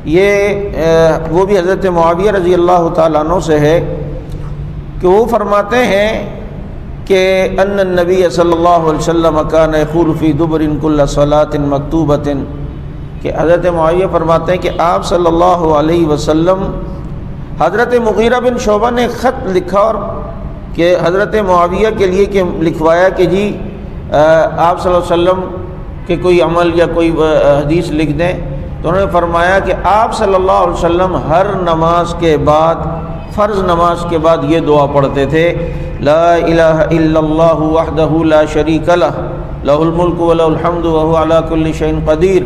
یہ وہ بھی حضرت معاویہ رضی اللہ تعالیٰ عنہ سے ہے کہ وہ فرماتے ہیں کہ ان النبی صلی اللہ علیہ وسلم کان یقول فی دبر کل صلاۃ مکتوبۃ، کہ حضرت معاویہ فرماتے ہیں کہ آپ صلی اللہ علیہ وسلم، حضرت مغیرہ بن شعبہ نے خط لکھا اور کہ حضرت معاویہ کے لیے کہ لکھوایا کہ جی آپ صلی اللہ علیہ وسلم کہ کوئی عمل یا کوئی حدیث لکھ دیں، تو انہوں نے فرمایا کہ آپ صلی اللہ علیہ وسلم ہر نماز کے بعد، فرض نماز کے بعد یہ دعا پڑھتے تھے، لا الہ الا اللہ وحدہ لا شریک لہ لہ الملک ولہ الحمد وہو علی کل شیء قدیر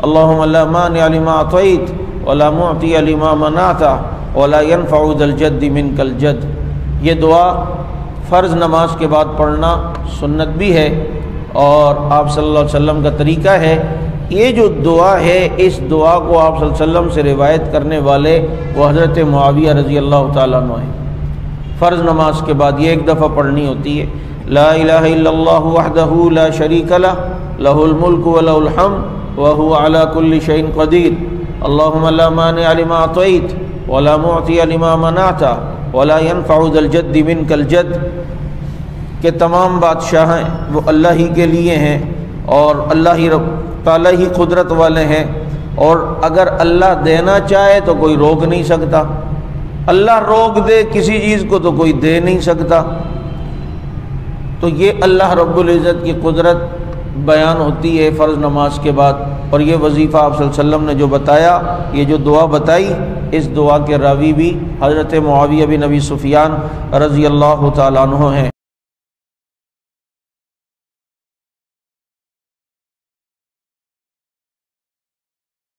اللہم لا مانع لما اعطیت ولا معطی لما منعت ولا ينفع ذا الجد منک الجد۔ یہ دعا فرض نماز کے بعد پڑھنا سنت بھی ہے اور آپ صلی اللہ علیہ وسلم کا طریقہ ہے۔ یہ جو دعا ہے، اس دعا کو آپ صلی اللہ علیہ وسلم سے روایت کرنے والے وہ حضرت معاویہ رضی اللہ تعالیٰ عنہ ہیں۔ فرض نماز کے بعد یہ ایک دفعہ پڑھنی ہوتی ہے، لا الہ الا اللہ وحدہ لا شریک لہ لہ الملک ولہ الحمد وہو علی کل شیء قدیر اللہم لا مانع لما اعطیت ولا معطی لما منعت ولا ينفع ذا الجد منک الجد، کہ تمام بادشاہ ہیں وہ اللہ ہی کے لیے ہیں اور اللہ ہی رب تعالیٰ ہی قدرت والے ہیں، اور اگر اللہ دینا چاہے تو کوئی روک نہیں سکتا، اللہ روک دے کسی چیز کو تو کوئی دے نہیں سکتا۔ تو یہ اللہ رب العزت کی قدرت بیان ہوتی ہے فرض نماز کے بعد، اور یہ وظیفہ آپ صلی اللہ علیہ وسلم نے جو بتایا، یہ جو دعا بتائی، اس دعا کے راوی بھی حضرت معاویہ بن ابی سفیان رضی اللہ تعالیٰ عنہ ہیں۔